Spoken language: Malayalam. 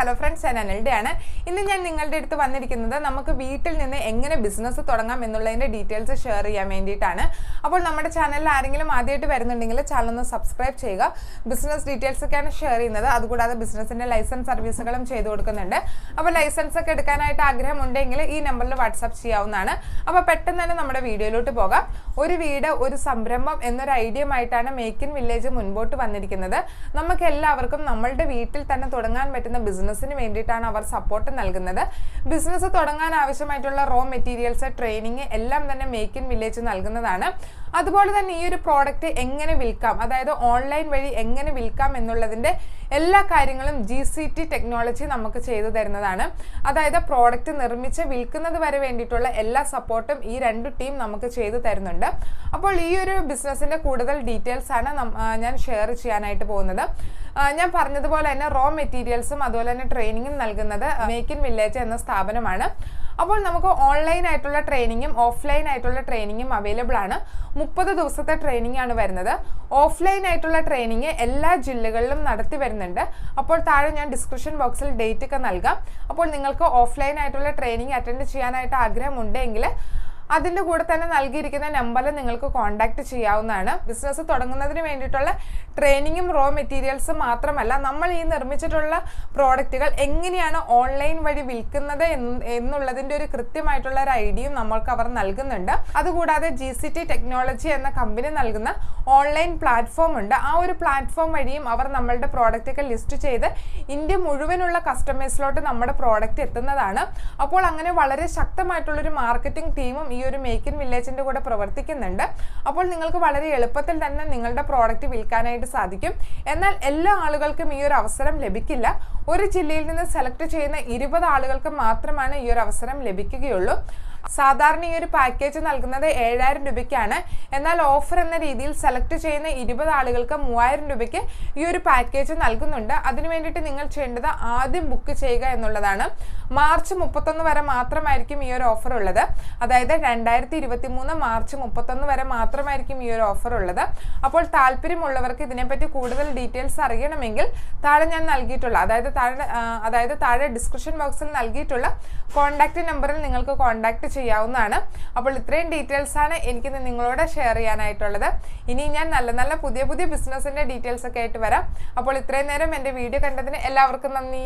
hello friends, I am Anilde. ഇന്ന് ഞാൻ നിങ്ങളുടെ അടുത്ത് വന്നിരിക്കുന്നത് നമുക്ക് വീട്ടിൽ നിന്ന് എങ്ങനെ ബിസിനസ് തുടങ്ങാം എന്നുള്ളതിന്റെ ഡീറ്റെയിൽസ് ഷെയർ ചെയ്യാൻ വേണ്ടിയിട്ടാണ്. അപ്പോൾ നമ്മുടെ ചാനലിൽ ആരെങ്കിലും ആദ്യമായിട്ട് വരുന്നുണ്ടെങ്കിൽ ചാനൽ ഒന്ന് സബ്സ്ക്രൈബ് ചെയ്യുക. ബിസിനസ് ഡീറ്റെയിൽസ് ഒക്കെയാണ് ഷെയർ ചെയ്യുന്നത്. അതുകൂടാതെ ബിസിനസിന്റെ ലൈസൻസ് സർവീസുകളും ചെയ്തു കൊടുക്കുന്നുണ്ട്. അപ്പോൾ ലൈസൻസ് ഒക്കെ എടുക്കാനായിട്ട് ആഗ്രഹമുണ്ടെങ്കിൽ ഈ നമ്പറിൽ വാട്സ്ആപ്പ് ചെയ്യാവുന്നതാണ്. അപ്പോൾ പെട്ടെന്ന് തന്നെ നമ്മുടെ വീഡിയോയിലോട്ട് പോകാം. ഒരു വീട് ഒരു സംരംഭം എന്നൊരു ഐഡിയയുമായിട്ടാണ് മേക്ക് ഇൻ വില്ലേജ് മുൻപോട്ട് വന്നിരിക്കുന്നത്. നമുക്ക് എല്ലാവർക്കും നമ്മളുടെ വീട്ടിൽ തന്നെ തുടങ്ങാൻ പറ്റുന്ന ബിസിനസ്സിന് വേണ്ടിയിട്ടാണ് അവർ സപ്പോർട്ട് നൽകുന്നത്. ബിസിനസ് തുടങ്ങാൻ ആവശ്യമായിട്ടുള്ള റോ മെറ്റീരിയൽസ്, ട്രെയിനിങ് എല്ലാം തന്നെ മേക്ക് ഇൻ വില്ലേജ് നൽകുന്നതാണ്. അതുപോലെ തന്നെ ഈ ഒരു പ്രോഡക്റ്റ് എങ്ങനെ വിൽക്കാം, അതായത് ഓൺലൈൻ വഴി എങ്ങനെ വിൽക്കാം എന്നുള്ളതിൻ്റെ എല്ലാ കാര്യങ്ങളും GCT ടെക്നോളജി നമുക്ക് ചെയ്തു തരുന്നതാണ്. അതായത് പ്രോഡക്റ്റ് നിർമ്മിച്ച് വിൽക്കുന്നത് വരെ വേണ്ടിയിട്ടുള്ള എല്ലാ സപ്പോർട്ടും ഈ രണ്ട് ടീം നമുക്ക് ചെയ്തു തരുന്നുണ്ട്. അപ്പോൾ ഈ ഒരു ബിസിനസ്സിൻ്റെ കൂടുതൽ ഡീറ്റെയിൽസ് ആണ് ഞാൻ ഷെയർ ചെയ്യാനായിട്ട് പോകുന്നത്. ഞാൻ പറഞ്ഞതുപോലെ തന്നെ റോ മെറ്റീരിയൽസും അതുപോലെ തന്നെ ട്രെയിനിങ്ങും നൽകുന്നത് മേക്ക് ഇൻ വില്ലേജ് എന്ന സ്ഥാപനമാണ്. അപ്പോൾ നമുക്ക് ഓൺലൈൻ ആയിട്ടുള്ള ട്രെയിനിങ്ങും ഓഫ്ലൈൻ ആയിട്ടുള്ള ട്രെയിനിങ്ങും അവൈലബിൾ ആണ്. 30 ദിവസത്തെ ട്രെയിനിങ് ആണ് വരുന്നത്. ഓഫ്ലൈൻ ആയിട്ടുള്ള ട്രെയിനിങ് എല്ലാ ജില്ലകളിലും നടത്തി വരുന്നുണ്ട്. അപ്പോൾ താഴെ ഞാൻ ഡിസ്ക്രിപ്ഷൻ ബോക്സിൽ ഡേറ്റ് ഒക്കെ നൽകാം. അപ്പോൾ നിങ്ങൾക്ക് ഓഫ്ലൈൻ ആയിട്ടുള്ള ട്രെയിനിങ് അറ്റൻഡ് ചെയ്യാനായിട്ട് ആഗ്രഹമുണ്ടെങ്കിൽ അതിൻ്റെ കൂടെ തന്നെ നൽകിയിരിക്കുന്ന നമ്പറിൽ നിങ്ങൾക്ക് കോൺടാക്ട് ചെയ്യാവുന്നതാണ്. ബിസിനസ് തുടങ്ങുന്നതിന് വേണ്ടിയിട്ടുള്ള ട്രെയിനിങ്ങും റോ മെറ്റീരിയൽസും മാത്രമല്ല, നമ്മൾ ഈ നിർമ്മിച്ചിട്ടുള്ള പ്രോഡക്റ്റുകൾ എങ്ങനെയാണ് ഓൺലൈൻ വഴി വിൽക്കുന്നത് എന്നുള്ളതിൻ്റെ ഒരു കൃത്യമായിട്ടുള്ള ഒരു ഐഡിയയും നമ്മൾക്ക് അവർ നൽകുന്നുണ്ട്. അതുകൂടാതെ GCT ടെക്നോളജി എന്ന കമ്പനി നൽകുന്ന ഓൺലൈൻ പ്ലാറ്റ്ഫോം ഉണ്ട്. ആ ഒരു പ്ലാറ്റ്ഫോം വഴിയും അവർ നമ്മളുടെ പ്രോഡക്റ്റൊക്കെ ലിസ്റ്റ് ചെയ്ത് ഇന്ത്യ മുഴുവനുള്ള കസ്റ്റമേഴ്സിലോട്ട് നമ്മുടെ പ്രോഡക്റ്റ് എത്തുന്നതാണ്. അപ്പോൾ അങ്ങനെ വളരെ ശക്തമായിട്ടുള്ളൊരു മാർക്കറ്റിംഗ് ടീമും ഈ ഒരു മേക്ക് ഇൻ വില്ലേജിന്റെ കൂടെ പ്രവർത്തിക്കുന്നുണ്ട്. അപ്പോൾ നിങ്ങൾക്ക് വളരെ എളുപ്പത്തിൽ തന്നെ നിങ്ങളുടെ പ്രോഡക്റ്റ് വിൽക്കാനായിട്ട് സാധിക്കും. എന്നാൽ എല്ലാ ആളുകൾക്കും ഈ ഒരു അവസരം ലഭിക്കില്ല. ഒരു ജില്ലയിൽ നിന്ന് സെലക്ട് ചെയ്യുന്ന 20 ആളുകൾക്ക് മാത്രമാണ് ഈ ഒരു അവസരം ലഭിക്കുകയുള്ളൂ. സാധാരണ ഈ ഒരു പാക്കേജ് നൽകുന്നത് 7000 രൂപയ്ക്കാണ്. എന്നാൽ ഓഫർ എന്ന രീതിയിൽ സെലക്ട് ചെയ്യുന്ന 20 ആളുകൾക്ക് 3000 രൂപയ്ക്ക് ഈ ഒരു പാക്കേജ് നൽകുന്നുണ്ട്. അതിനു വേണ്ടിയിട്ട് നിങ്ങൾ ചെയ്യേണ്ടത് ആദ്യം ബുക്ക് ചെയ്യുക എന്നുള്ളതാണ്. മാർച്ച് 31 വരെ മാത്രമായിരിക്കും ഈ ഒരു ഓഫർ ഉള്ളത്. അതായത് 2023 മാർച്ച് 31 വരെ മാത്രമായിരിക്കും ഈ ഒരു ഓഫർ ഉള്ളത്. അപ്പോൾ താല്പര്യമുള്ളവർക്ക് ഇതിനെപ്പറ്റി കൂടുതൽ ഡീറ്റെയിൽസ് അറിയണമെങ്കിൽ താഴെ ഞാൻ നൽകിയിട്ടുള്ള അതായത് താഴെ ഡിസ്ക്രിപ്ഷൻ ബോക്സിൽ നൽകിയിട്ടുള്ള കോൺടാക്ട് നമ്പറിൽ നിങ്ങൾക്ക് കോൺടാക്ട് ചെയ്യാവുന്നതാണ്. അപ്പോൾ ഇത്രയും ഡീറ്റെയിൽസ് ആണ് എനിക്ക് നിങ്ങളോട് ഷെയർ ചെയ്യാനായിട്ടുള്ളത്. ഇനി ഞാൻ നല്ല പുതിയ ബിസിനസിന്റെ ഡീറ്റെയിൽസ് ഒക്കെ ആയിട്ട് വരാം. അപ്പോൾ ഇത്രയും നേരം എൻ്റെ വീഡിയോ കണ്ടതിന് എല്ലാവർക്കും നന്ദി.